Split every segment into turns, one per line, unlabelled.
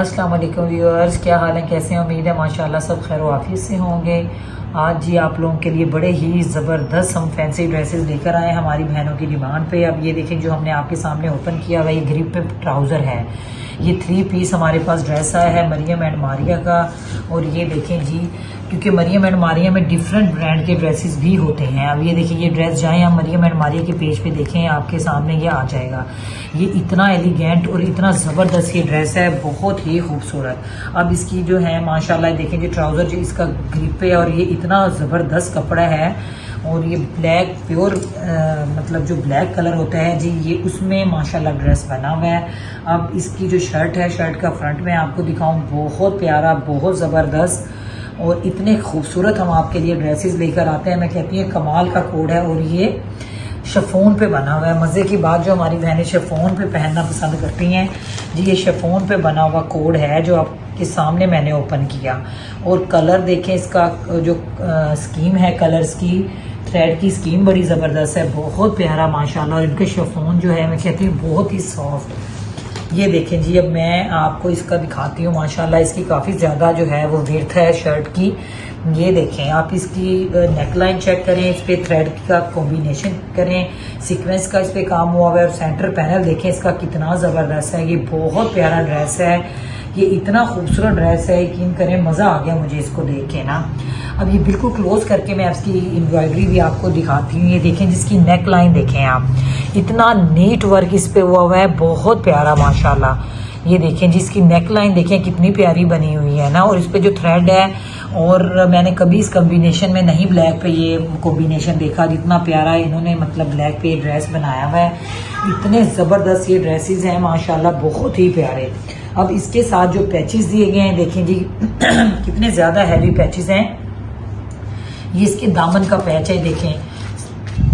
अस्सलाम वालेकुम व्यूअर्स, क्या हाल है, कैसे हैं? उम्मीद है माशाल्लाह सब खैर आफियत से होंगे। आज जी आप लोगों के लिए बड़े ही ज़बरदस्त हम फैंसी ड्रेसेस लेकर आए हैं हमारी बहनों की डिमांड पे। अब ये देखें जो हमने आपके सामने ओपन किया हुआ ये ग्रिप पे ट्राउज़र है। ये 3 पीस हमारे पास ड्रेस आया है मरियम एंड मारिया का। और ये देखें जी, क्योंकि मरियम एंड मारिया में डिफरेंट ब्रांड के ड्रेसेस भी होते हैं। अब ये देखिए ये ड्रेस जाएँ आप मरियम एंड मारिया के पेज पे देखें, आपके सामने ये आ जाएगा। ये इतना एलिगेंट और इतना ज़बरदस्त ये ड्रेस है, बहुत ही खूबसूरत। अब इसकी जो है माशाल्लाह देखें जी ट्राउज़र जो इसका ग्रिप है और ये इतना ज़बरदस्त कपड़ा है। और ये ब्लैक प्योर मतलब जो ब्लैक कलर होता है जी, ये उसमें माशाल्लाह ड्रेस बना हुआ है। अब इसकी जो शर्ट है, शर्ट का फ्रंट में आपको दिखाऊं, बहुत प्यारा, बहुत ज़बरदस्त और इतने खूबसूरत हम आपके लिए ड्रेसेस लेकर आते हैं। मैं कहती हूँ कमाल का कोड है। और ये शिफॉन पे बना हुआ है। मज़े की बात, जो हमारी बहनें शिफॉन पे पहनना पसंद करती हैं जी, ये शिफॉन पे बना हुआ कोड है जो आपके सामने मैंने ओपन किया। और कलर देखें, इसका जो स्कीम है कलर्स की, थ्रेड की स्कीम बड़ी ज़बरदस्त है, बहुत प्यारा माशाल्लाह। और इनके शिफॉन जो है मैं कहती हूँ बहुत ही सॉफ्ट। ये देखें जी, अब मैं आपको इसका दिखाती हूँ माशाल्लाह। इसकी काफ़ी ज़्यादा जो है वो विड्थ है शर्ट की। ये देखें आप, इसकी नेकलाइन चेक करें, इस पे थ्रेड का कॉम्बिनेशन करें, सीक्वेंस का इस पे काम हुआ है। और सेंटर पैनल देखें इसका कितना ज़बरदस्त है। ये बहुत प्यारा ड्रेस है, ये इतना खूबसूरत ड्रेस है, यकीन करें मज़ा आ गया मुझे इसको देख के ना। अब ये बिल्कुल क्लोज करके मैं इसकी एम्ब्रॉयडरी भी आपको दिखाती हूँ। ये देखें जिसकी नेक लाइन देखें आप, इतना नीट वर्क इस पे हुआ है, बहुत प्यारा माशाल्लाह। ये देखें जिसकी नेक लाइन देखें कितनी प्यारी बनी हुई है ना। और इस पे जो थ्रेड है, और मैंने कभी इस कॉम्बिनेशन में नहीं ब्लैक पे ये कॉम्बिनेशन देखा जितना प्यारा इन्होंने मतलब ब्लैक पे ड्रेस बनाया हुआ है। इतने ज़बरदस्त ये ड्रेसेस हैं माशाल्लाह, बहुत ही प्यारे। अब इसके साथ जो पैचेस दिए गए हैं देखें जी कितने ज़्यादा हैवी पैचेस हैं। ये इसके दामन का पैच है, देखें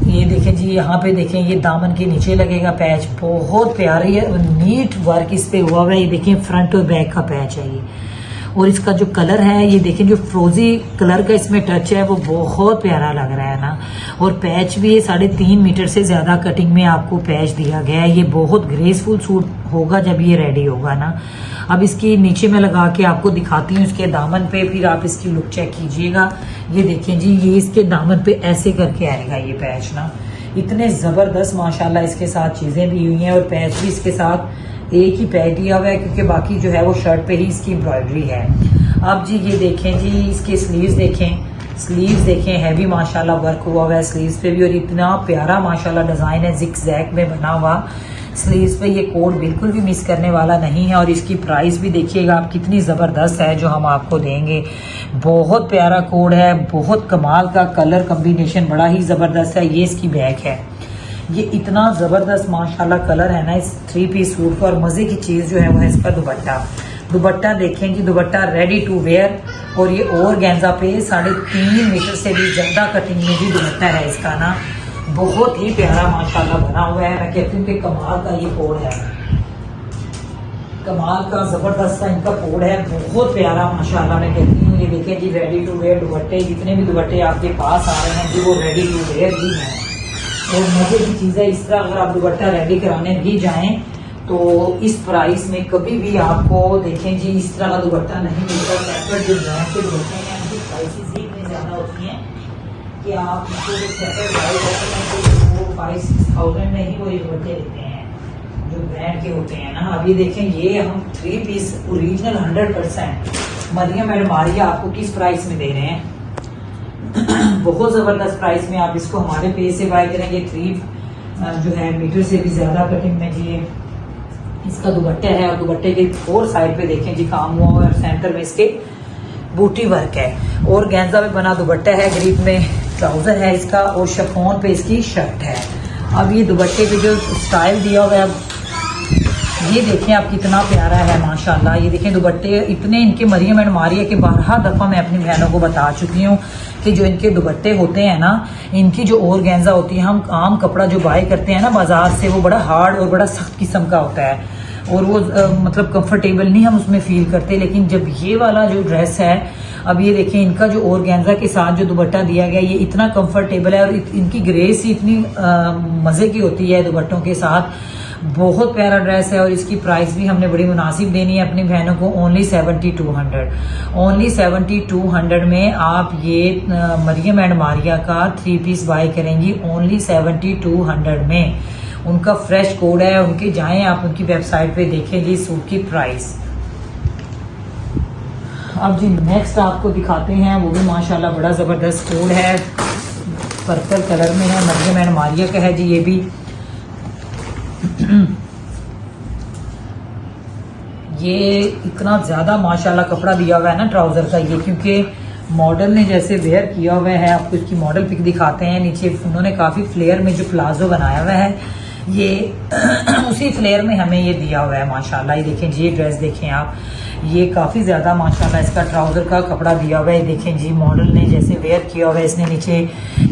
ये देखें जी, यहाँ पे देखें ये दामन के नीचे लगेगा पैच, बहुत प्यारी है, नीट वर्क इस पे हुआ है। ये देखें फ्रंट और बैक का पैच है ये। और इसका जो कलर है ये देखें, जो फ्रोजी कलर का इसमें टच है वो बहुत प्यारा लग रहा है ना। और पैच भी 3.5 मीटर से ज़्यादा कटिंग में आपको पैच दिया गया है। ये बहुत ग्रेसफुल सूट होगा जब ये रेडी होगा ना। अब इसकी नीचे में लगा के आपको दिखाती हूँ इसके दामन पे, फिर आप इसकी लुक चेक कीजिएगा। ये देखें जी, ये इसके दामन पे ऐसे करके आएगा ये पैच ना। इतने ज़बरदस्त माशाल्लाह इसके साथ चीज़ें दी हुई हैं। और पैच भी इसके साथ एक ही पैच दिया हुआ है, क्योंकि बाकी जो है वो शर्ट पे ही इसकी एम्ब्रॉयडरी है। अब जी ये देखें जी, इसके स्लीव्स देखें, स्लीव्स देखें हैवी माशाल्लाह वर्क हुआ है स्लीव्स पे भी। और इतना प्यारा माशाल्लाह डिज़ाइन है जिग जैग में बना हुआ स्लीव्स पे। ये कोड बिल्कुल भी मिस करने वाला नहीं है। और इसकी प्राइस भी देखिएगा आप कितनी ज़बरदस्त है जो हम आपको देंगे। बहुत प्यारा कोड है, बहुत कमाल का कलर कॉम्बिनेशन बड़ा ही ज़बरदस्त है। ये इसकी बैक है, ये इतना ज़बरदस्त माशाल्लाह कलर है ना इस 3 पीस सूट का। और मज़े की चीज़ जो है वो है इसका दुपट्टा। दुपट्टा देखें जी, दुपट्टा रेडी टू वेयर। और ये ऑर्गेन्जा पे 3.5 मीटर से भी ज़्यादा कटिंग में भी दुपट्टा है इसका ना। बहुत ही प्यारा माशाल्लाह बना हुआ है। मैं कहती हूँ कि कमाल का ये कोड है, कमाल का ज़बरदस्त का इनका कोड है, बहुत प्यारा माशाल्लाह मैं कहती हूँ। ये देखें जी रेडी टू वेयर दुपट्टे, जितने भी दुपट्टे आपके पास आ रहे हैं जी वो रेडी टू वेयर भी हैं। और मजे की चीज़ है, इस तरह अगर आप दुपट्टा रेडी कराने भी जाएं तो इस प्राइस में कभी भी आपको देखें जी इस तरह का दुपट्टा नहीं मिलता। सेपरेट जो ब्रांड के दुपट्टे हैं उनकी प्राइसेस ही इतनी ज़्यादा होती हैं कि आप इसको जो सेपरेट प्राइस होते हैं तो वो 5-6,000 में ही वो दुपट्टे देते हैं जो ब्रांड के होते हैं ना। अभी देखें ये हम 3 piece original 100% Maryam and Maria आपको किस प्राइस में दे रहे हैं बहुत ज़बरदस्त प्राइस में आप इसको हमारे पेज से बाय करेंगे। 3 जो है मीटर से भी ज़्यादा कटिंग में जी इसका दुपट्टा है। और दुपट्टे के 4 साइड पे देखें जी काम हुआ है, और सेंटर में इसके बूटी वर्क है। और गेंजा में बना दुपट्टा है, ग्रीप में ट्राउजर है इसका, और शिफॉन पे इसकी शर्ट है। अब ये दुपट्टे पे जो स्टाइल दिया हुआ है ये देखें आप कितना प्यारा है माशाल्लाह। ये देखें दुपट्टे इतने इनके मरियम एंड मारिया के 12 दफ़ा मैं अपनी बहनों को बता चुकी हूँ कि जो इनके दुपट्टे होते हैं ना, इनकी जो ऑर्गेन्जा होती है, हम आम कपड़ा जो बाय करते हैं ना बाजार से, वो बड़ा हार्ड और बड़ा सख्त किस्म का होता है और वो मतलब कंफर्टेबल नहीं हम उसमें फील करते। लेकिन जब ये वाला जो ड्रेस है, अब ये देखें इनका जो ऑर्गेन्जा के साथ जो दुपट्टा दिया गया, ये इतना कंफर्टेबल है और इनकी ग्रेस ही इतनी मज़े की होती है दुपट्टों के साथ। बहुत प्यारा ड्रेस है और इसकी प्राइस भी हमने बड़ी मुनासिब देनी है अपनी बहनों को, ओनली 7200। ओनली 7200 में आप ये मरियम एंड मारिया का 3 पीस बाय करेंगी ओनली 7200 में। उनका फ्रेश कोड है, उनके जाएं आप उनकी वेबसाइट पे देखें जी सूट की प्राइस। अब जी नेक्स्ट आपको दिखाते हैं, वो भी माशाल्लाह बड़ा ज़बरदस्त कोड है, पर्पल कलर में है, मरियम एंड मारिया का है जी ये भी। ये इतना ज़्यादा माशाल्लाह कपड़ा दिया हुआ है ना ट्राउज़र का ये, क्योंकि मॉडल ने जैसे वेयर किया हुआ है, आपको इसकी मॉडल पिक दिखाते हैं। नीचे उन्होंने काफ़ी फ्लेयर में जो प्लाजो बनाया हुआ है ये उसी फ्लेयर में हमें ये दिया हुआ है माशाल्लाह। ये देखें जी, ये ड्रेस देखें आप, ये काफ़ी ज़्यादा माशाल्लाह इसका ट्राउज़र का कपड़ा दिया हुआ है। देखें जी मॉडल ने जैसे वेयर किया हुआ है, इसने नीचे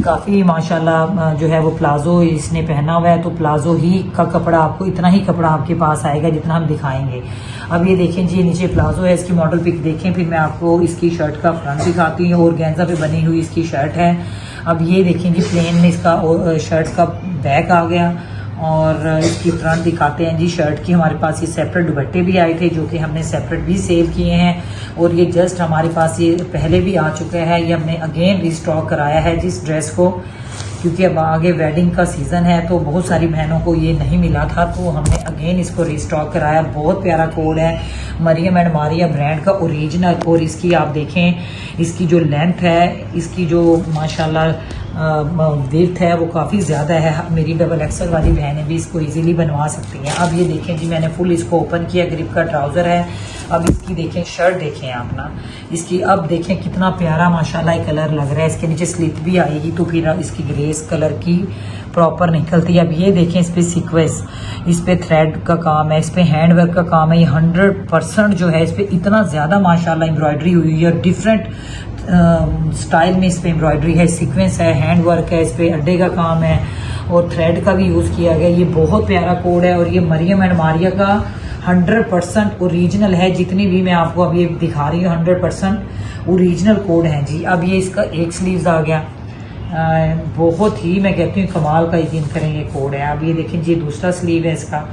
काफ़ी माशाल्लाह जो है वो प्लाजो इसने पहना हुआ है, तो प्लाजो ही का कपड़ा आपको, इतना ही कपड़ा आपके पास आएगा जितना हम दिखाएंगे। अब ये देखें जी नीचे प्लाजो है, इसकी मॉडल पिक देखें, फिर मैं आपको इसकी शर्ट का फ्रंट दिखाती हूँ। और गेंजा पे बनी हुई इसकी शर्ट है। अब ये देखें जी प्लेन में इसका शर्ट का बैक आ गया और इसकी फ्रंट दिखाते हैं जी शर्ट की। हमारे पास ये सेपरेट दुपट्टे भी आए थे जो कि हमने सेपरेट भी सेल किए हैं, और ये जस्ट हमारे पास ये पहले भी आ चुका है, ये हमने अगेन रिस्टॉक कराया है जिस ड्रेस को, क्योंकि अब आगे वेडिंग का सीज़न है तो बहुत सारी बहनों को ये नहीं मिला था, तो हमने अगेन इसको रिस्टॉक कराया। बहुत प्यारा कोड है, मरियम एंड मारिया ब्रांड का ओरिजिनल। और इसकी आप देखें, इसकी जो लेंथ है, इसकी जो माशाल्लाह विड्थ है वो काफ़ी ज़्यादा है। मेरी डबल एक्सल वाली बहनें भी इसको इजीली बनवा सकती हैं। अब ये देखें जी मैंने फुल इसको ओपन किया, ग्रिप का ट्राउज़र है। अब इसकी देखें शर्ट देखें आप ना, इसकी अब देखें कितना प्यारा माशाल्लाह कलर लग रहा है। इसके नीचे स्लिप भी आएगी तो फिर इसकी ग्रेस कलर की प्रॉपर निकलती है। अब ये देखें इस पे सीक्वेंस, इस पे थ्रेड का काम है, इस पे हैंड वर्क का काम है। ये 100% जो है इस पे इतना ज़्यादा माशाल्लाह एम्ब्रॉयडरी हुई है, डिफरेंट स्टाइल में इस पे एम्ब्रॉयडरी है, सीक्वेंस है, हैंड वर्क है, इस पे अड्डे का काम है और थ्रेड का भी यूज़ किया गया। ये बहुत प्यारा कोड है और ये मरियम एंड मारिया का 100% ओरिजिनल है। जितनी भी मैं आपको अब ये दिखा रही हूँ 100% ओरिजिनल कोड है जी। अब ये इसका एक स्लीव्स आ गया, बहुत ही मैं कहती हूँ कमाल का यकीन करेंगे कोड है। अब ये देखें जी दूसरा स्लीव है, इसका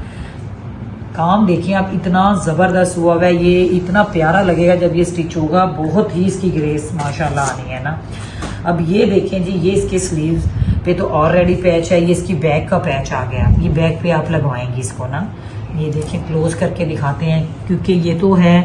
काम देखिए आप, इतना ज़बरदस्त हुआ है, ये इतना प्यारा लगेगा जब ये स्टिच होगा, बहुत ही इसकी ग्रेस माशाल्लाह आनी है ना। अब ये देखें जी, ये इसके स्लीव्स पे तो ऑलरेडी पैच है, ये इसकी बैक का पैच आ गया, ये बैक पे आप लगवाएंगी इसको ना। ये देखें क्लोज करके दिखाते हैं, क्योंकि ये तो है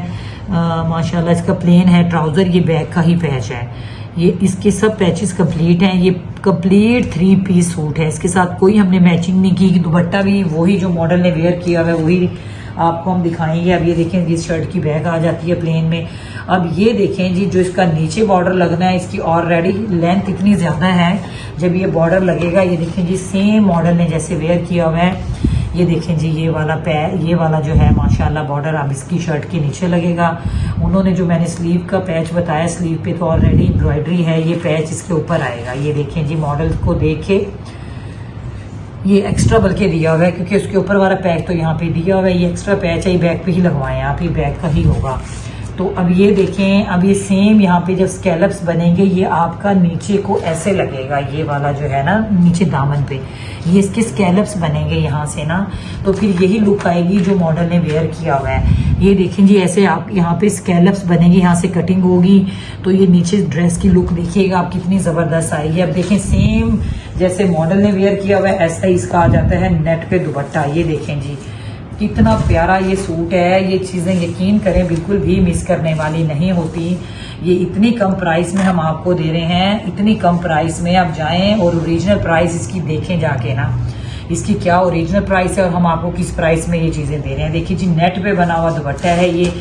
माशाल्लाह इसका प्लेन है ट्राउज़र, ये बैक का ही पैच है। ये इसके सब पैचेस कंप्लीट हैं, ये कंप्लीट 3 पीस सूट है, इसके साथ कोई हमने मैचिंग नहीं की। दुपट्टा भी वही जो मॉडल ने वेयर किया हुआ है वही आपको हम दिखाएंगे। अब ये देखें इस शर्ट की बैक आ जाती है प्लेन में। अब ये देखें जी जो इसका नीचे बॉर्डर लगना है, इसकी ऑलरेडी लेंथ इतनी ज़्यादा है, जब ये बॉर्डर लगेगा ये देखें जी सेम मॉडल ने जैसे वेयर किया हुआ है। ये देखें जी ये वाला जो है माशाल्लाह बॉर्डर अब इसकी शर्ट के नीचे लगेगा। उन्होंने जो मैंने स्लीव का पैच बताया, स्लीव पे तो ऑलरेडी एम्ब्रॉयडरी है, ये पैच इसके ऊपर आएगा। ये देखें जी मॉडल को देखे, ये एक्स्ट्रा बल्कि दिया हुआ है क्योंकि उसके ऊपर वाला पैच तो यहाँ पे दिया हुआ है, ये एक्स्ट्रा पैच है, ये बैक पे ही लगवाएं आप, ये बैक का ही होगा। तो अब ये देखें, अब ये सेम यहाँ पे जब स्कैलप्स बनेंगे ये आपका नीचे को ऐसे लगेगा, ये वाला जो है ना नीचे दामन पे ये इसके स्कैलप्स बनेंगे यहाँ से ना, तो फिर यही लुक आएगी जो मॉडल ने वेयर किया हुआ है। ये देखें जी ऐसे आप यहाँ पे स्कैलप्स बनेंगे, यहाँ से कटिंग होगी तो ये नीचे ड्रेस की लुक देखिएगा आप कितनी ज़बरदस्त आएगी। अब देखें सेम जैसे मॉडल ने वेयर किया हुआ है ऐसा ही इसका आ जाता है नेट पे दुपट्टा। ये देखें जी कितना प्यारा ये सूट है, ये चीज़ें यकीन करें बिल्कुल भी मिस करने वाली नहीं होती। ये इतनी कम प्राइस में हम आपको दे रहे हैं, इतनी कम प्राइस में आप जाएं और ओरिजिनल प्राइस इसकी देखें जाके ना, इसकी क्या ओरिजिनल प्राइस है और हम आपको किस प्राइस में ये चीज़ें दे रहे हैं। देखिए जी नेट पे बना हुआ दुपट्टा है, ये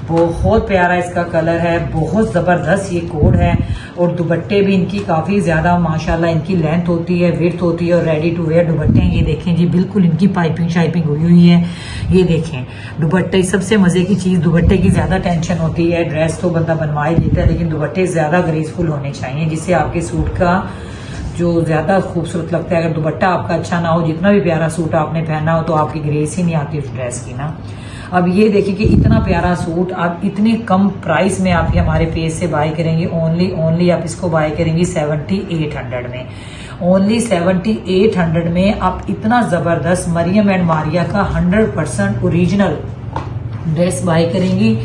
बहुत प्यारा इसका कलर है, बहुत ज़बरदस्त ये कोड है और दुपट्टे भी इनकी काफ़ी ज़्यादा माशाल्लाह इनकी लेंथ होती है, विड्थ होती है और रेडी टू वेयर दुपट्टे हैं। ये देखें जी बिल्कुल इनकी पाइपिंग शाइपिंग हुई हुई है। ये देखें दुपट्टे, सबसे मज़े की चीज़ दुपट्टे की ज़्यादा टेंशन होती है, ड्रेस तो बंदा बनवा ही देता है लेकिन दुपट्टे ज़्यादा ग्रेसफुल होने चाहिए जिससे आपके सूट का जो ज़्यादा खूबसूरत लगता है। अगर दुपट्टा आपका अच्छा ना हो, जितना भी प्यारा सूट आपने पहना हो तो आपकी ग्रेस ही नहीं आती उस ड्रेस की ना। अब ये देखिए कि इतना प्यारा सूट आप इतने कम प्राइस में आप हमारे पेज से बाय करेंगी, ओनली आप इसको बाय करेंगी 7800 में। ओनली 7800 में आप इतना ज़बरदस्त मरियम एंड मारिया का 100% ओरिजिनल ड्रेस बाय करेंगी।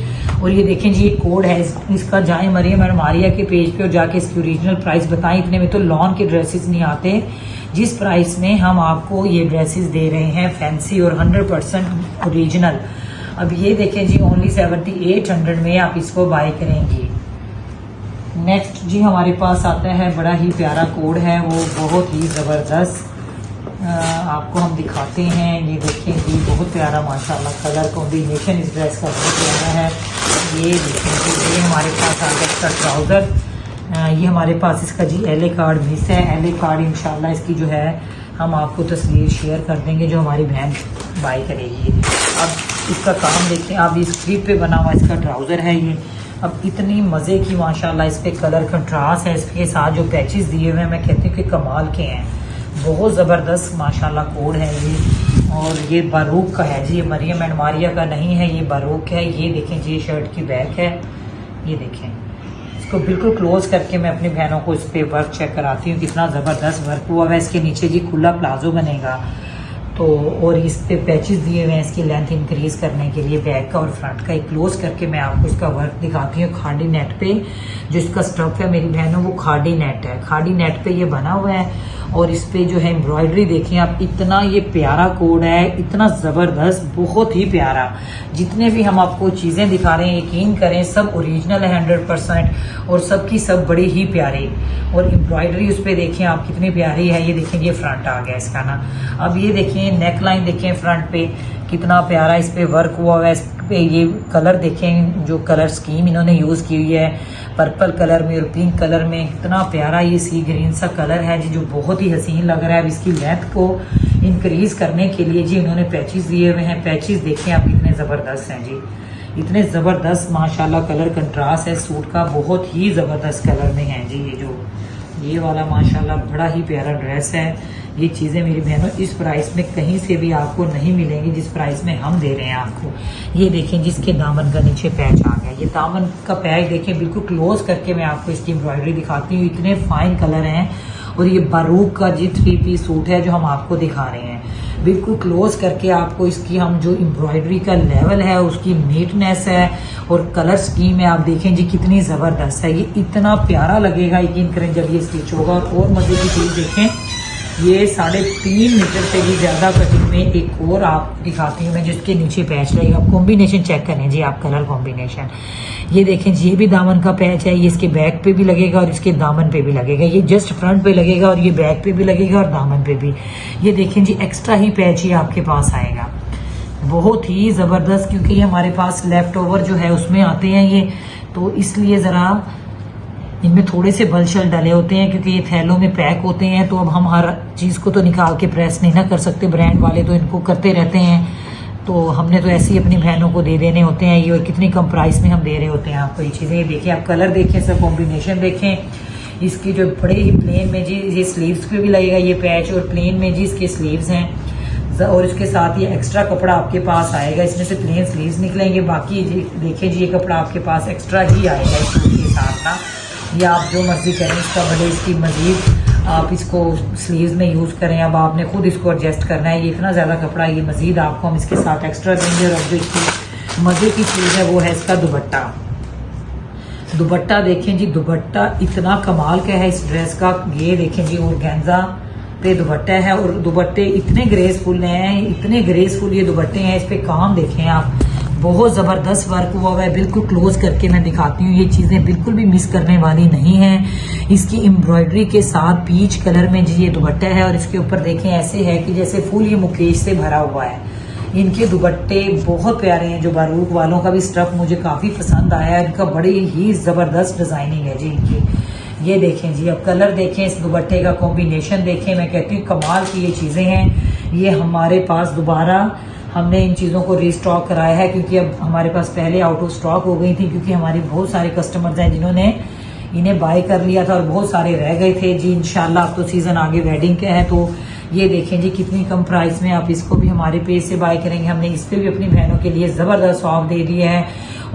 और ये देखें जी, ये कोड है इसका, जाएं मरियम एंड मारिया के पेज पे और जाके इसकी ओरिजिनल प्राइस बताएं। इतने में तो लॉन के ड्रेसेस नहीं आते जिस प्राइस में हम आपको ये ड्रेसेस दे रहे हैं, फैंसी और 100% ओरिजिनल। अब ये देखें जी, ओनली 7800 में आप इसको बाय करेंगी। नेक्स्ट जी हमारे पास आता है, बड़ा ही प्यारा कोड है, वो बहुत ही ज़बरदस्त आपको हम दिखाते हैं। ये देखें जी, बहुत प्यारा माशाल्लाह कलर कॉम्बिनेशन इस ड्रेस का बहुत प्यारा है। ये देखें जी, ये हमारे पास आ गया इसका ट्राउज़र। ये हमारे पास इसका जी LA कार्ड मिस है। LA कार्ड इंशाल्लाह इसकी जो है हम आपको तस्वीर शेयर कर देंगे जो हमारी बहन बाय करेगी। अब इसका काम देखें आप, इस क्लिप पे बना हुआ इसका ट्राउज़र है ये। अब इतनी मज़े की माशाल्लाह इस पे कलर कंट्रास्ट है, इसके साथ जो पैचेस दिए हुए हैं मैं कहती हूँ कि कमाल के हैं। बहुत ज़बरदस्त माशाल्लाह कोड है ये। और ये बारूक का है जी, ये मरियम एंड मारिया का नहीं है, ये बारूक है। ये देखें जी, शर्ट की बैक है, ये देखें। इसको बिल्कुल क्लोज करके मैं अपनी बहनों को इस पे वर्क चेक कराती हूँ, कितना ज़बरदस्त वर्क हुआ है। इसके नीचे जी खुला प्लाजो बनेगा तो, और इस पे पैचेस दिए हुए हैं इसकी लेंथ इंक्रीज करने के लिए, बैक का और फ्रंट का। एक क्लोज करके मैं आपको इसका वर्क दिखाती हूँ। खाड़ी नेट पे जो इसका स्टफ है मेरी बहनों, वो खाड़ी नेट है, खाड़ी नेट पे ये बना हुआ है। और इस पे जो है एम्ब्रॉयडरी देखें आप, इतना ये प्यारा कोड है, इतना ज़बरदस्त, बहुत ही प्यारा। जितने भी हम आपको चीज़ें दिखा रहे हैं यकीन करें सब ओरिजिनल है 100% और सब की सब बड़ी ही प्यारी। और एम्ब्रॉयडरी उस पर देखें आप कितनी प्यारी है। ये देखें, ये फ्रंट आ गया इसका ना। अब ये देखें नेक लाइन देखें फ्रंट पे कितना प्यारा इस पे वर्क हुआ है। इस पे ये कलर देखें, जो कलर स्कीम इन्होंने यूज़ की हुई है, पर्पल कलर में और पिंक कलर में, कितना प्यारा ये सी ग्रीन सा कलर है जी, जो बहुत ही हसीन लग रहा है। अब इसकी लेंथ को इंक्रीज करने के लिए जी इन्होंने पैचेस दिए हुए हैं। पैचेस देखें आप कितने ज़बरदस्त हैं जी, इतने ज़बरदस्त माशाल्लाह कलर कंट्रास्ट है सूट का, बहुत ही ज़बरदस्त कलर में है जी। ये वाला माशाल्लाह बड़ा ही प्यारा ड्रेस है। ये चीज़ें मेरी बहनों इस प्राइस में कहीं से भी आपको नहीं मिलेंगी जिस प्राइस में हम दे रहे हैं आपको। ये देखें जिसके दामन का नीचे पैच आ गया, ये दामन का पैच देखें, बिल्कुल क्लोज करके मैं आपको इसकी एम्ब्रॉयडरी दिखाती हूँ। इतने फाइन कलर हैं। और ये बारूक का जी 3 पीस सूट है जो हम आपको दिखा रहे हैं, बिल्कुल क्लोज करके आपको इसकी हम जो एम्ब्रॉयडरी का लेवल है, उसकी नीटनेस है और कलर स्कीम है, आप देखें जी कितनी ज़बरदस्त है। ये इतना प्यारा लगेगा यकीन करें जब ये स्टिच होगा। और मज़े की चीज़ देखें, ये 3.5 मीटर से भी ज़्यादा कटिंग में एक और आप दिखाती हूँ मैं, जिसके नीचे पैच रहेगा। कॉम्बिनेशन चेक करें जी आप, कलर कॉम्बिनेशन ये देखें जी, ये भी दामन का पैच है, ये इसके बैक पे भी लगेगा और इसके दामन पे भी लगेगा। ये जस्ट फ्रंट पे लगेगा और ये बैक पे भी लगेगा और दामन पे भी। ये देखें जी, एक्स्ट्रा ही पैच ही आपके पास आएगा, बहुत ही ज़बरदस्त। क्योंकि ये हमारे पास लेफ्ट ओवर जो है उसमें आते हैं ये, तो इसलिए ज़रा इनमें थोड़े से बल शल डले होते हैं क्योंकि ये थैलों में पैक होते हैं। तो अब हम हर चीज़ को तो निकाल के प्रेस नहीं ना कर सकते, ब्रांड वाले तो इनको करते रहते हैं, तो हमने तो ऐसे ही अपनी बहनों को दे देने होते हैं ये। और कितनी कम प्राइस में हम दे रहे होते हैं आपको ये चीज़ें। ये देखिए आप, कलर देखें, सब कॉम्बिनेशन देखें इसकी, जो बड़े ही प्लेन में जी ये स्लीव्स पे भी लगेगा ये पैच, और प्लेन में जी इसके स्लीव्स हैं। और इसके साथ ये एक्स्ट्रा कपड़ा आपके पास आएगा, इसमें से प्लेन स्लीव्स निकलेंगे, बाकी देखिए जी ये कपड़ा आपके पास एक्स्ट्रा ही आएगा इस सूट के साथ ना। ये आप जो मर्जी करें इसका, भले इसकी मजीद आप इसको स्लीव्स में यूज़ करें, अब आपने खुद इसको एडजस्ट करना है। ये इतना ज़्यादा कपड़ा, ये मजीद आपको हम इसके साथ एक्स्ट्रा देंगे। और अब जो इसकी मज़े की चीज़ है वो है इसका दुपट्टा। दुपट्टा देखें जी, दुपट्टा इतना कमाल का है इस ड्रेस का। ये देखें जी, ऑर्गेन्जा पे दुपट्टा है और दुपट्टे इतने ग्रेसफुल हैं, इतने ग्रेसफुल ये दुपट्टे हैं। इस पे काम देखें आप, बहुत ज़बरदस्त वर्क हुआ है। बिल्कुल क्लोज करके मैं दिखाती हूँ, ये चीज़ें बिल्कुल भी मिस करने वाली नहीं हैं। इसकी एम्ब्रॉयडरी के साथ पीच कलर में जी ये दुपट्टा है और इसके ऊपर देखें ऐसे है कि जैसे फुल ये मुकेश से भरा हुआ है। इनके दुपट्टे बहुत प्यारे हैं, जो बारूक वालों का भी स्टफ मुझे काफ़ी पसंद आया है। इनका बड़ी ही ज़बरदस्त डिज़ाइनिंग है जी इनकी। ये देखें जी, अब कलर देखें, इस दुपट्टे का कॉम्बिनेशन देखें, मैं कहती हूँ कमाल की ये चीज़ें हैं। ये हमारे पास दोबारा हमने इन चीज़ों को रीस्टॉक कराया है क्योंकि अब हमारे पास पहले आउट ऑफ स्टॉक हो गई थी, क्योंकि हमारे बहुत सारे कस्टमर्स हैं जिन्होंने इन्हें बाय कर लिया था और बहुत सारे रह गए थे जी। इंशाल्लाह अब तो सीज़न आगे वेडिंग का है, तो ये देखें जी कितनी कम प्राइस में आप इसको भी हमारे पेज से बाय करेंगे। हमने इस पे भी अपनी बहनों के लिए ज़बरदस्त ऑफ दे दिया है।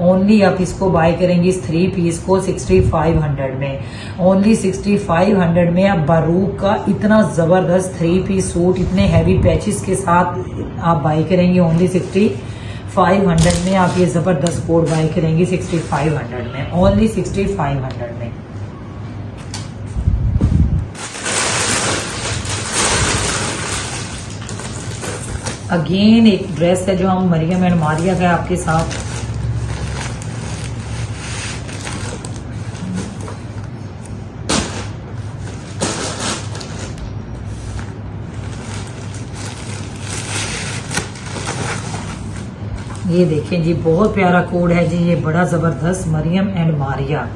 ओनली आप इसको बाय करेंगे इस 3 पीस को 6500 में, ओनली 6500 में। आप बारूक का इतना जबरदस्त 3 पीस सूट इतने हैवी पैचेस के साथ आप बाय करेंगे ओनली 6500 में। आप ये जबरदस्त कोट बाय करेंगे 6500 में, ओनली 6500 में। अगेन एक ड्रेस है जो हम मरियम एंड मारिया का आपके साथ, ये देखें जी बहुत प्यारा कोड है जी, ये बड़ा जबरदस्त मरियम एंड मारिया,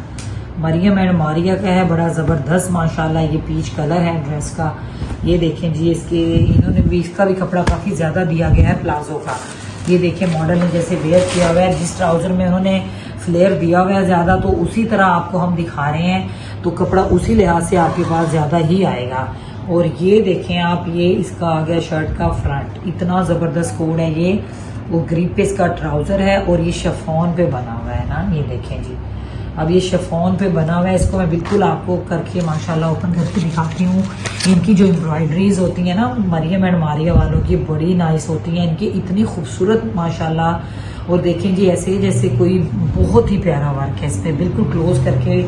मरियम एंड मारिया का है, बड़ा जबरदस्त माशाल्लाह। ये पीच कलर है ड्रेस का। ये देखें जी इसके इन्होंने भी इसका भी कपड़ा काफी ज्यादा दिया गया है प्लाजो का। ये देखें मॉडल ने जैसे वेयर किया हुआ है, जिस ट्राउजर में उन्होंने फ्लेयर दिया हुआ है ज्यादा, तो उसी तरह आपको हम दिखा रहे हैं, तो कपड़ा उसी लिहाज से आपके पास ज्यादा ही आएगा। और ये देखें आप, ये इसका आ गया शर्ट का फ्रंट, इतना जबरदस्त कोड है ये। वो ग्रीप पे इसका ट्राउजर है और ये शिफॉन पे बना हुआ है ना, ये देखें जी। अब ये शिफॉन पे बना हुआ है, इसको मैं बिल्कुल आपको करके माशाल्लाह ओपन करके दिखाती हूँ। इनकी जो एम्ब्रॉयडरीज होती है ना मरियम एंड मारिया वालों की, बड़ी नाइस होती हैं इनकी, इतनी खूबसूरत माशाल्लाह। और देखें जी ऐसे जैसे कोई बहुत ही प्यारा वर्क है इस पर। बिल्कुल क्लोज करके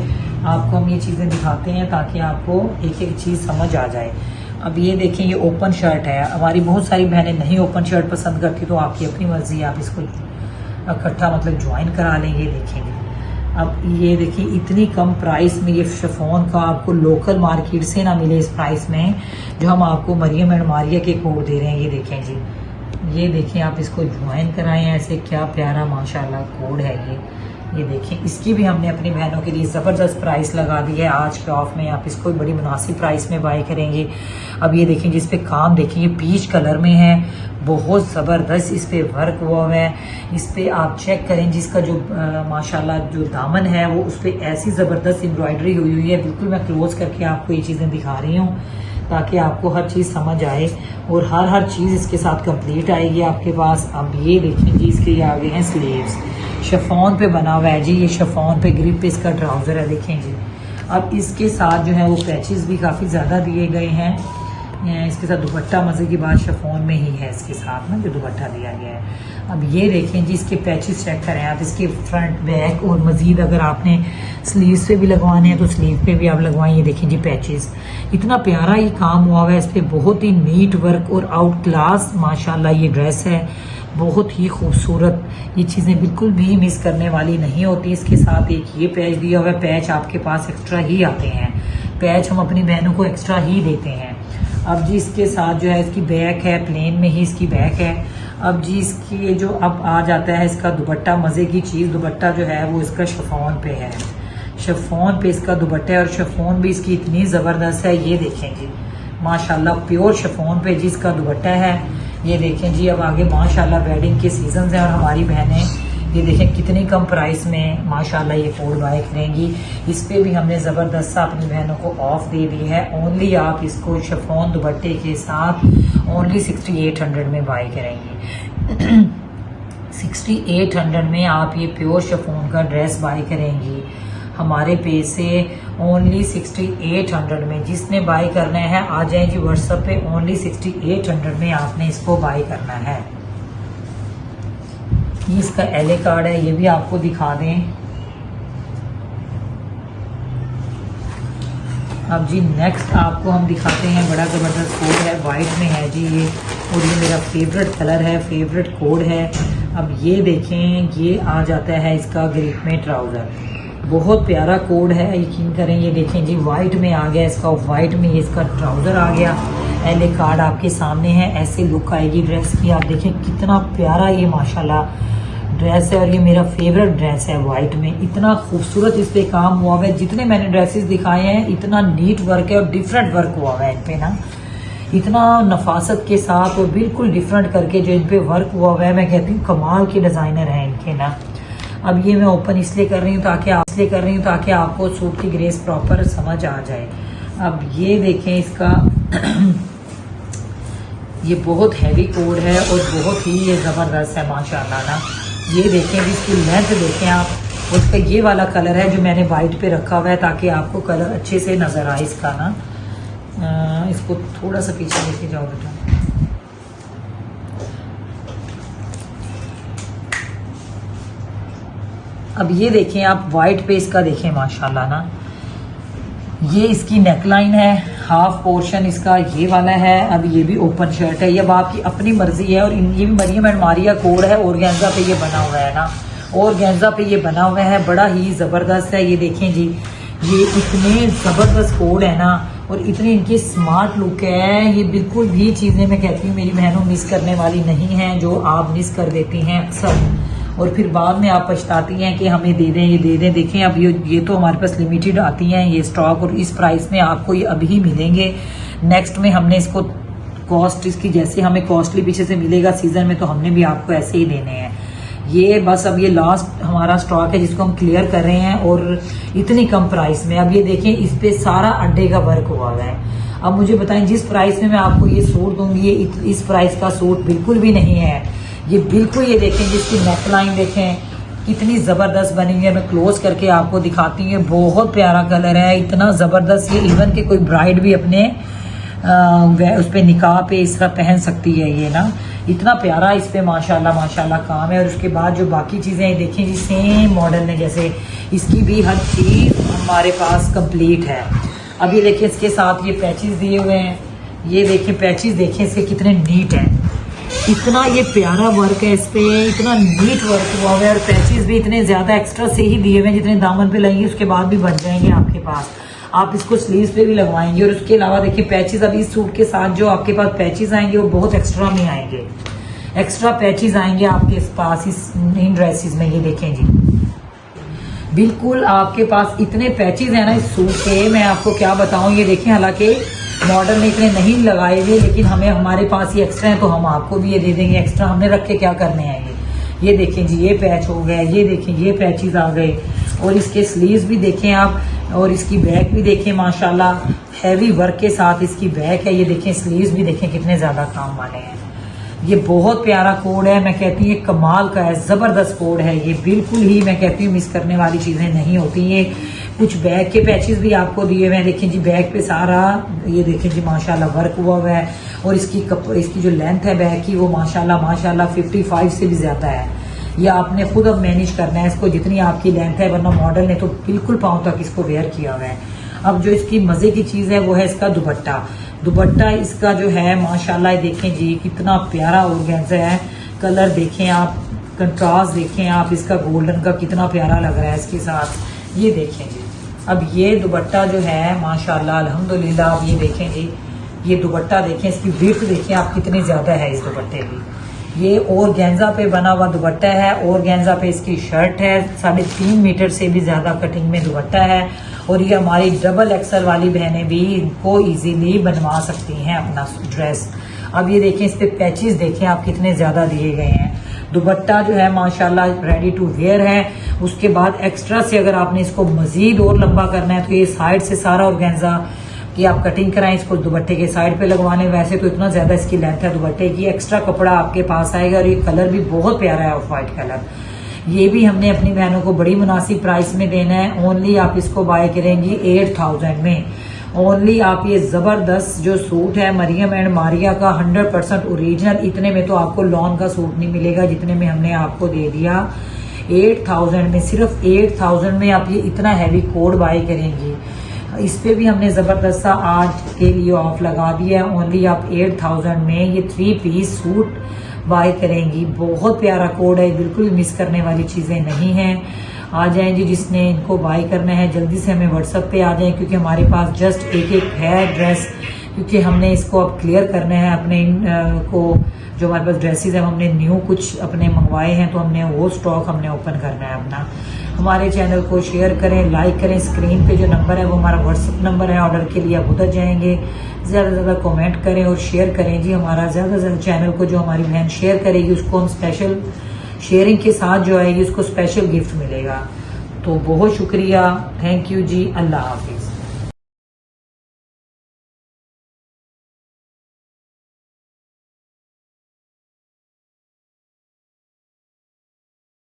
आपको हम ये चीज़ें दिखाते हैं ताकि आपको एक एक चीज़ समझ आ जाए। अब ये देखें ये ओपन शर्ट है, हमारी बहुत सारी बहनें नहीं ओपन शर्ट पसंद करती, तो आपकी अपनी मर्जी है, आप इसको इकट्ठा मतलब ज्वाइन करा लेंगे। देखेंगे अब ये देखिए इतनी कम प्राइस में ये शिफॉन का आपको लोकल मार्केट से ना मिले इस प्राइस में, जो हम आपको मरियम एंड मारिया के कोड दे रहे हैं। ये देखें जी, ये देखें आप इसको ज्वाइन कराएं ऐसे, क्या प्यारा माशाल्लाह कोड है ये देखें। इसकी भी हमने अपनी बहनों के लिए ज़बरदस्त प्राइस लगा दी है आज के ऑफ में, आप इसको बड़ी मुनासिब प्राइस में बाय करेंगे। अब ये देखें जिस पे काम देखें, ये पीच कलर में है, बहुत ज़बरदस्त इस पे वर्क हुआ है। इस पे आप चेक करें जिसका जो माशाल्लाह जो दामन है वो उस पर ऐसी ज़बरदस्त एम्ब्रॉयडरी हुई है। बिल्कुल मैं क्लोज करके आपको ये चीज़ें दिखा रही हूँ ताकि आपको हर चीज़ समझ आए, और हर चीज़ इसके साथ कंप्लीट आएगी आपके पास। अब ये देखें जी इसके ये आगे हैं स्लीव्स, शिफॉन पे बना हुआ है जी, ये शिफॉन पे ग्रिप पे इसका ट्राउज़र है देखें जी। अब इसके साथ जो है वो पैचेस भी काफ़ी ज़्यादा दिए गए हैं। इसके साथ दुपट्टा मज़े की बात शिफॉन में ही है इसके साथ ना जो दुपट्टा दिया गया है। अब ये देखें जी इसके पैचेस चेक करें आप, इसके फ्रंट बैक, और मज़ीद अगर आपने स्लीव्स पे भी लगवाने हैं तो स्लीव पे भी आप लगवाएं। ये देखें जी पैचेस, इतना प्यारा ये काम हुआ हुआ है इस पर, बहुत ही नीट वर्क और आउट क्लास माशाल्लाह ये ड्रेस है, बहुत ही खूबसूरत। ये चीज़ें बिल्कुल भी मिस करने वाली नहीं होती। इसके साथ एक ये पैच दिया हुआ है, पैच आपके पास एक्स्ट्रा ही आते हैं, पैच हम अपनी बहनों को एक्स्ट्रा ही देते हैं। अब जी इसके साथ जो है इसकी बैक है, प्लेन में ही इसकी बैक है। अब जी इसकी जो अब आ जाता है इसका दुपट्टा, मज़े की चीज़ दुपट्टा जो है वो इसका शिफॉन पे है, शिफॉन पे इसका दुपट्टा है, और शिफॉन भी इसकी इतनी ज़बरदस्त है। ये देखें जी माशाल्लाह प्योर शिफॉन पे जिसका दुपट्टा है। ये देखें जी अब आगे माशाल्लाह वेडिंग के सीजन हैं और हमारी बहनें ये देखें कितनी कम प्राइस में माशाल्लाह ये कोड बाय करेंगी। इस पे भी हमने ज़बरदस्त अपनी बहनों को ऑफ दे दी है। ओनली आप इसको शिफॉन दुपट्टे के साथ ओनली 6800 में बाय करेंगी। 6800 में आप ये प्योर शिफॉन का ड्रेस बाय करेंगी हमारे पेज से ओनली 6800 में। जिसने बाय करना है आ जाए जी व्हाट्सएप पे, ओनली 6800 में आपने इसको बाय करना है। ये इसका एलए कार्ड है, ये भी आपको दिखा दें। अब जी नेक्स्ट आपको हम दिखाते हैं, बड़ा ज़बरदस्त कोड है, वाइट में है जी ये, और ये मेरा फेवरेट कलर है, फेवरेट कोड है। अब ये देखें ये आ जाता है इसका ग्रिप में ट्राउज़र, बहुत प्यारा कोड है, यकीन करें। ये देखें जी वाइट में आ गया इसका, वाइट में ये इसका ट्राउज़र आ गया। एलए कार्ड आपके सामने है, ऐसे लुक आएगी ड्रेस की। आप देखें कितना प्यारा ये माशाल्लाह ड्रेस है, और ये मेरा फेवरेट ड्रेस है वाइट में। इतना खूबसूरत इस पे काम हुआ है, जितने मैंने ड्रेसेस दिखाए हैं इतना नीट वर्क है और डिफरेंट वर्क हुआ है इन पे ना, इतना नफासत के साथ और बिल्कुल डिफरेंट करके जो इन पे वर्क हुआ है, मैं कहती हूँ कमाल के डिज़ाइनर हैं इनके ना। अब ये मैं ओपन इसलिए कर रही हूँ ताकि आपको सूट की ग्रेस प्रॉपर समझ आ जाए। अब ये देखें इसका ये बहुत हैवी कोड है और बहुत ही ये ज़बरदस्त है माशाल्लाह ना। ये देखें जी, इसकी लेंथ देखें आप, और इसका ये वाला कलर है जो मैंने वाइट पे रखा हुआ है ताकि आपको कलर अच्छे से नज़र आए इसका ना। इसको थोड़ा सा पीछे लेके जाओ बेटा। अब ये देखें आप, वाइट पे इसका देखें माशाल्लाह ना, ये इसकी नेकलाइन है, हाफ पोर्शन इसका ये वाला है। अब ये भी ओपन शर्ट है, ये अब आपकी अपनी मर्जी है। और ये भी मरियम एंड मारिया कोड है, ऑर्गेन्जा पे ये बना हुआ है ना, ऑर्गेन्जा पे ये बना हुआ है, बड़ा ही ज़बरदस्त है। ये देखें जी, ये इतने ज़बरदस्त कोड है ना, और इतनी इनकी स्मार्ट लुक है। ये बिल्कुल भी चीज़ें मैं कहती हूँ मेरी बहनों मिस करने वाली नहीं हैं, जो आप मिस कर देती हैं अक्सर, और फिर बाद में आप पछताती हैं कि हमें दे दें, ये दे दें। देखें अब ये तो हमारे पास लिमिटेड आती हैं ये स्टॉक, और इस प्राइस में आपको ये अभी ही मिलेंगे। नेक्स्ट में हमने इसको कॉस्ट इसकी जैसे हमें कॉस्टली पीछे से मिलेगा सीजन में, तो हमने भी आपको ऐसे ही देने हैं। ये बस अब ये लास्ट हमारा स्टॉक है जिसको हम क्लियर कर रहे हैं, और इतनी कम प्राइस में। अब ये देखें, इस पे सारा अड्डे का वर्क हुआ है। अब मुझे बताएं, जिस प्राइस में मैं आपको ये सूट दूंगी, ये इस प्राइस का सूट बिल्कुल भी नहीं है ये, बिल्कुल। ये देखें जिसकी नेकलाइन देखें कितनी ज़बरदस्त बनी हुई है। मैं क्लोज करके आपको दिखाती हूँ, बहुत प्यारा कलर है, इतना ज़बरदस्त। ये इवन के कोई ब्राइड भी अपने उस पे निकाह पे इस तरह पहन सकती है। ये ना इतना प्यारा इस पे माशाल्लाह माशाल्लाह काम है। और उसके बाद जो बाकी चीज़ें देखें जी, सेम मॉडल में, जैसे इसकी भी हर चीज़ हमारे पास कंप्लीट है। अब ये देखें, इसके साथ ये पैचेस दिए हुए हैं, ये देखें पैचेस देखें इसके कितने नीट हैं, इतना ये प्यारा वर्क है इस पे, इतना नीट वर्क हुआ है। और पैचेस भी इतने ज़्यादा एक्स्ट्रा से ही दिए हुए हैं, जितने दामन पे लगेंगे उसके बाद भी बन जाएंगे आपके पास। आप इसको स्लीव्स पे भी लगवाएंगे। और उसके अलावा देखिए पैचेस, अभी इस सूट के साथ जो आपके पास पैचेस आएंगे वो बहुत एक्स्ट्रा में आएंगे, एक्स्ट्रा पैचेस आएंगे आपके पास इन ड्रेसेस में। ये देखें जी, बिल्कुल आपके पास इतने पैचेस हैं ना इस सूट के, मैं आपको क्या बताऊं। ये देखें, हालांकि मॉडल में इतने नहीं लगाए हुए, लेकिन हमें हमारे पास ये एक्स्ट्रा है तो हम आपको भी ये दे देंगे। एक्स्ट्रा हमने रख के क्या करने हैं ये देखें जी, ये पैच हो गए, ये देखें ये पैचेस आ गए। और इसके स्लीव्स भी देखें आप, और इसकी बैक भी देखें माशाल्लाह, हैवी वर्क के साथ इसकी बैक है। ये देखें स्लीव्स भी देखें कितने ज्यादा काम वाले हैं। ये बहुत प्यारा कोड है, मैं कहती हूँ कमाल का है, जबरदस्त कोड है ये, बिल्कुल ही मैं कहती हूँ मिस करने वाली चीजें नहीं होती। ये कुछ बैक के पैचेस भी आपको दिए हुए हैं, देखें जी बैक पे सारा ये देखें जी माशाल्लाह वर्क हुआ हुआ है। और इसकी जो लेंथ है बैक की वो माशाल्लाह माशाल्लाह 55 से भी ज्यादा है। ये आपने खुद अब मैनेज करना है इसको, जितनी आपकी लेंथ है, वरना मॉडल ने तो बिल्कुल पांव तक इसको वेयर किया हुआ है। अब जो इसकी मजे की चीज है वो है इसका दुपट्टा। दुपट्टा इसका जो है माशाल्लाह देखें जी कितना प्यारा ऑर्गेन्जा है, कलर देखें आप, कंट्रास्ट देखें आप, इसका गोल्डन का कितना प्यारा लग रहा है इसके साथ। ये देखें जी, अब ये दुपट्टा जो है माशाल्लाह अल्हम्दुलिल्लाह, अब ये देखें जी, ये दुपट्टा देखें, इसकी विड्थ देखें आप कितनी ज्यादा है इस दुपट्टे की। ये ऑर्गेन्जा पे बना हुआ दुपट्टा है, ऑर्गेन्जा पे इसकी शर्ट है, 3.5 मीटर से भी ज्यादा कटिंग में दुपट्टा है। और ये हमारी डबल एक्सल वाली बहनें भी इनको इजीली बनवा सकती हैं अपना ड्रेस। अब ये देखें, इस पे पैचेस देखें आप कितने ज्यादा दिए गए हैं। दुपट्टा जो है माशाल्लाह रेडी टू वेयर है। उसके बाद एक्स्ट्रा से अगर आपने इसको मजीद और लंबा करना है तो ये साइड से सारा ऑर्गेन्जा कि आप कटिंग कराएं, इसको दुपट्टे के साइड पे लगवाने। वैसे तो इतना ज्यादा इसकी लेंथ है दुपट्टे की, एक्स्ट्रा कपड़ा आपके पास आएगा। और ये कलर भी बहुत प्यारा है, ऑफ व्हाइट कलर। ये भी हमने अपनी बहनों को बड़ी मुनासिब प्राइस में देना है। ओनली आप इसको बाय करेंगी 8000 में। ओनली आप ये जबरदस्त जो सूट है मरियम एंड मारिया का 100% ओरिजिनल, इतने में तो आपको लॉन का सूट नहीं मिलेगा जितने में हमने आपको दे दिया 8000 में। सिर्फ 8000 में आप ये इतना हैवी कोड बाय करेंगी। इस पे भी हमने जबरदस्त सा आज के लिए ऑफ लगा दिया है। ओनली आप 8000 में ये 3 पीस सूट बाय करेंगी। बहुत प्यारा कोड है, बिल्कुल मिस करने वाली चीजें नहीं हैं। आ जाएं जी, जिसने इनको बाय करना है जल्दी से हमें व्हाट्सएप पे आ जाएं, क्योंकि हमारे पास जस्ट एक है ड्रेस, क्योंकि हमने इसको अब क्लियर करना है अपने को जो हमारे पास ड्रेसेस हैं हमने न्यू कुछ अपने मंगवाए हैं, तो हमने वो स्टॉक हमने ओपन करना है अपना। हमारे चैनल को शेयर करें, लाइक करें। स्क्रीन पे जो नंबर है वो हमारा व्हाट्सएप नंबर है, ऑर्डर के लिए आप उधर जाएंगे। ज़्यादा से ज़्यादा कमेंट करें और शेयर करें जी। हमारा ज़्यादा से ज़्यादा चैनल को जो हमारी बहन शेयर करेगी उसको हम स्पेशल शेयरिंग के साथ जो आएगी उसको स्पेशल गिफ्ट मिलेगा। तो बहुत शुक्रिया, थैंक यू जी, अल्लाह हाफिज़।